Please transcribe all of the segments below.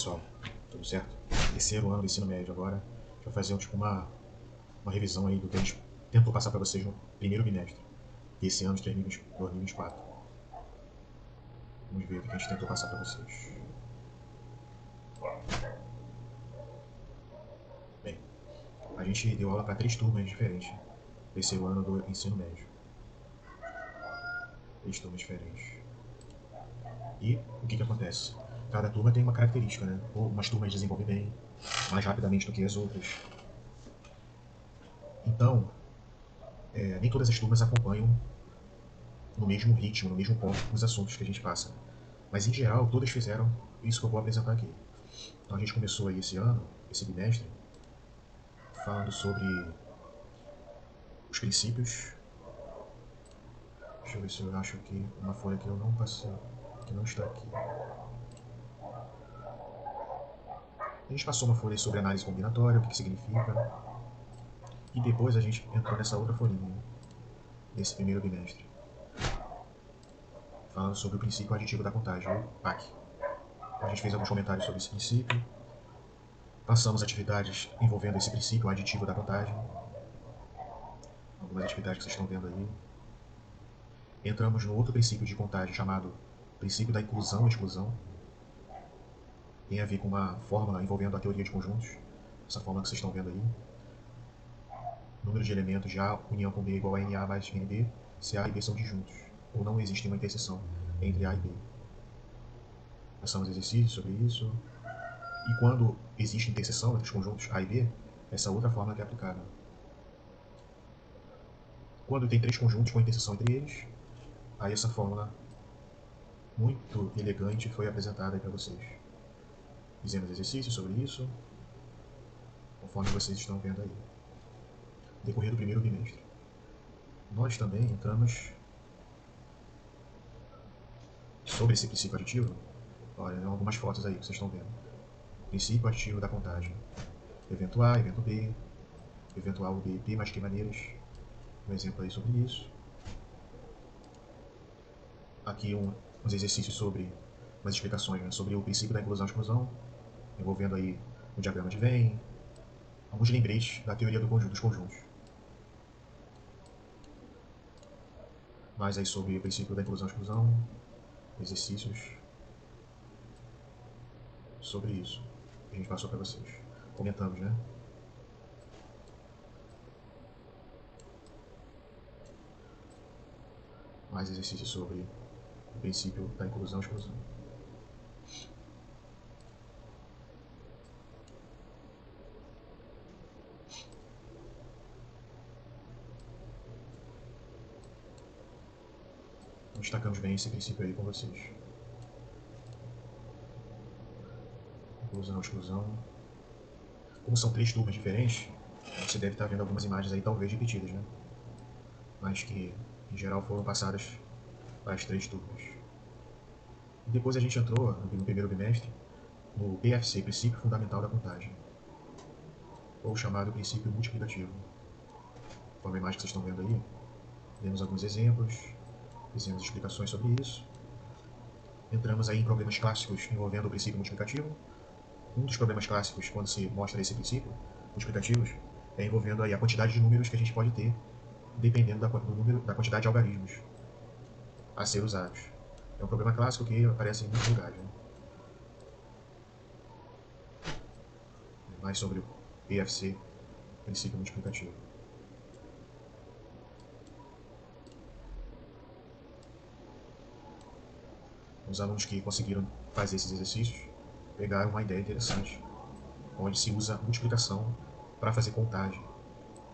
pessoal, tudo certo? Terceiro ano do ensino médio agora, vou fazer tipo uma revisão aí do que a gente tentou passar para vocês no primeiro bimestre desse ano de 2024. Vamos ver o que a gente tentou passar para vocês. Bem, a gente deu aula para 3 turmas diferentes terceiro ano do ensino médio. 3 turmas diferentes. E o que acontece? Cada turma tem uma característica, né? Ou umas turmas desenvolvem bem, mais rapidamente do que as outras. Então, nem todas as turmas acompanham no mesmo ritmo, no mesmo ponto, os assuntos que a gente passa. Mas, em geral, todas fizeram isso que eu vou apresentar aqui. Então, a gente começou aí esse ano, esse bimestre, falando sobre os princípios. Deixa eu ver se eu acho aqui uma folha que eu não passei, que não está aqui. A gente passou uma folha sobre análise combinatória, o que significa. E depois a gente entrou nessa outra folhinha, desse primeiro bimestre, falando sobre o princípio aditivo da contagem, o PAC. A gente fez alguns comentários sobre esse princípio, passamos atividades envolvendo esse princípio aditivo da contagem, algumas atividades que vocês estão vendo aí. Entramos no outro princípio de contagem chamado princípio da inclusão e exclusão. Tem a ver com uma fórmula envolvendo a teoria de conjuntos, essa fórmula que vocês estão vendo aí. Número de elementos de A união com B igual a NA mais NB, se A e B são disjuntos, ou não existe uma interseção entre A e B. Passamos exercícios sobre isso. E quando existe interseção entre os conjuntos A e B, essa outra fórmula que é aplicada. Quando tem 3 conjuntos com interseção entre eles, aí essa fórmula muito elegante foi apresentada para vocês. Fizemos exercícios sobre isso, conforme vocês estão vendo aí. No decorrer do primeiro bimestre. Nós também entramos sobre esse princípio aditivo. Olha, algumas fotos aí que vocês estão vendo. Princípio aditivo da contagem. Evento A, evento B, evento A ou B, P mais Q maneiras. Um exemplo aí sobre isso. Aqui uns exercícios sobre, umas explicações, né, sobre o princípio da inclusão e exclusão, envolvendo aí o diagrama de Venn, alguns lembretes da teoria dos conjuntos. Mais aí sobre o princípio da inclusão e exclusão, exercícios sobre isso que a gente passou para vocês. Comentamos, né? Mais exercícios sobre o princípio da inclusão e exclusão. Destacamos bem esse princípio aí com vocês. Inclusão, exclusão. Como são 3 turmas diferentes, você deve estar vendo algumas imagens aí talvez repetidas, né? Mas que em geral foram passadas para as 3 turmas. E depois a gente entrou no primeiro bimestre no PFC, Princípio Fundamental da Contagem, ou chamado Princípio Multiplicativo. Conforme a imagem que vocês estão vendo aí, demos alguns exemplos, fizemos explicações sobre isso. Entramos aí em problemas clássicos envolvendo o princípio multiplicativo. Um dos problemas clássicos, quando se mostra esse princípio, multiplicativos, é envolvendo aí a quantidade de números que a gente pode ter, dependendo da quantidade de algarismos a ser usados. É um problema clássico que aparece em muitos lugares. Né? Mais sobre o PFC, princípio multiplicativo. Os alunos que conseguiram fazer esses exercícios pegaram uma ideia interessante, onde se usa multiplicação para fazer contagem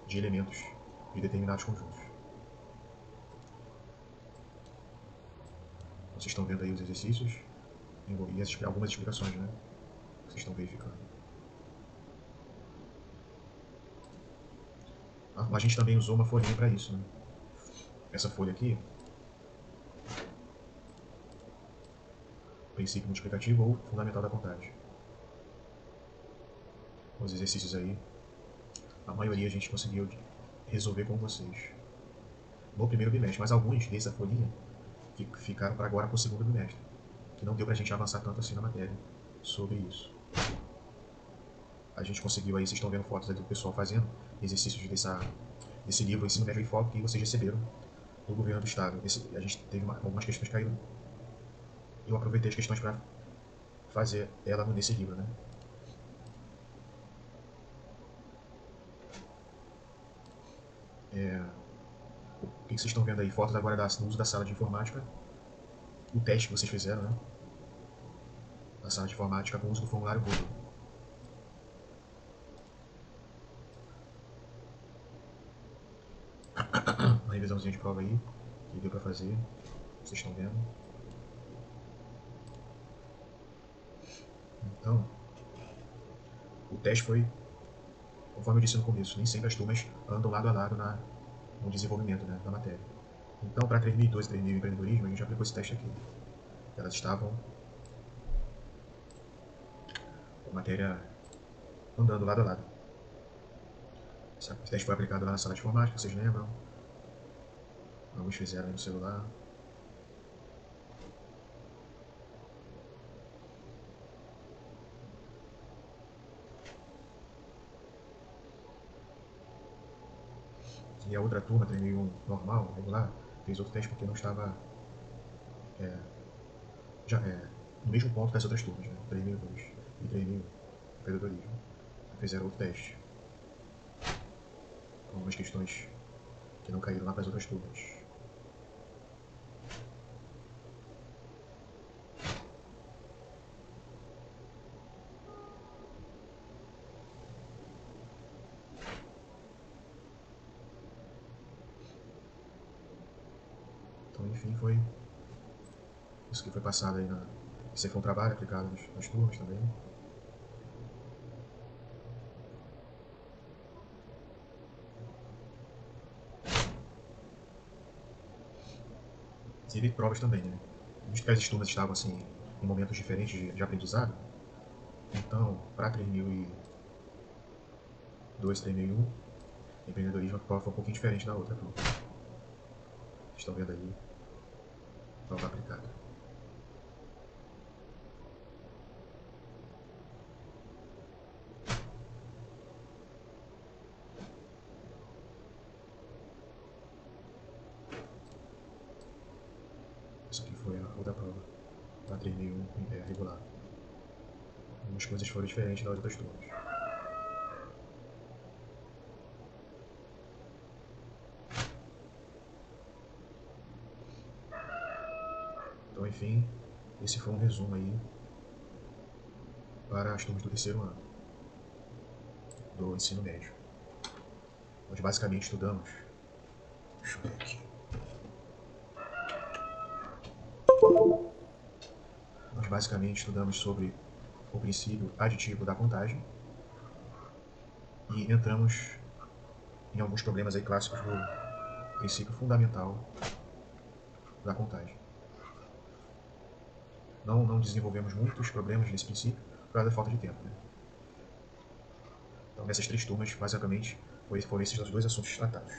de elementos de determinados conjuntos. Vocês estão vendo aí os exercícios e algumas explicações, né? Que vocês estão verificando. A gente também usou uma folhinha para isso, né? Essa folha aqui, princípio multiplicativo ou fundamental da contagem. Os exercícios aí, a maioria a gente conseguiu resolver com vocês no primeiro bimestre, mas alguns dessa folhinha ficaram para agora para o segundo bimestre, que não deu para a gente avançar tanto assim na matéria sobre isso. a gente conseguiu aí, vocês estão vendo fotos aí do pessoal fazendo exercícios desse livro Ensino Médio em Foco que vocês receberam do governo do estado. A gente teve algumas questões que caíram. Eu aproveitei as questões para fazer ela nesse livro, né? O que vocês estão vendo aí? Fotos agora do uso da sala de informática. O teste que vocês fizeram, né? Na sala de informática com o uso do formulário Google. Uma revisãozinha de prova aí, que deu para fazer. Vocês estão vendo. Então, o teste foi, conforme eu disse no começo, nem sempre as turmas andam lado a lado no desenvolvimento, né, da matéria. Então, para 3002 e 3000 empreendedorismo, a gente aplicou esse teste aqui. Elas estavam com a matéria andando lado a lado. Esse teste foi aplicado lá na sala de informática, vocês lembram? Alguns fizeram aí no celular. E a outra turma, 3001 normal, regular, fez outro teste porque não estava no mesmo ponto das outras turmas, né? 3002 e 3001, empreendedorismo. Fizeram outro teste. Com algumas questões que não caíram lá para as outras turmas. Então, enfim, foi isso que foi passado aí esse foi um trabalho aplicado nas turmas também. Teve provas também, né? Visto que as turmas estavam assim em momentos diferentes de aprendizado, então, para 3002, 3001, empreendedorismo, a prova foi um pouquinho diferente da outra prova. Vocês estão vendo aí, prova aplicada. Essa aqui foi a outra prova, para 3001, regular. Algumas coisas foram diferentes das outras turmas. Então, enfim, esse foi um resumo aí para as turmas do terceiro ano do ensino médio. Nós basicamente estudamos. Deixa eu ver aqui. Nós basicamente estudamos sobre o princípio aditivo da contagem e entramos em alguns problemas aí clássicos do princípio fundamental da contagem. Não desenvolvemos muitos problemas nesse princípio por causa da falta de tempo, né? Então, nessas três turmas, basicamente, foram esses os dois assuntos tratados.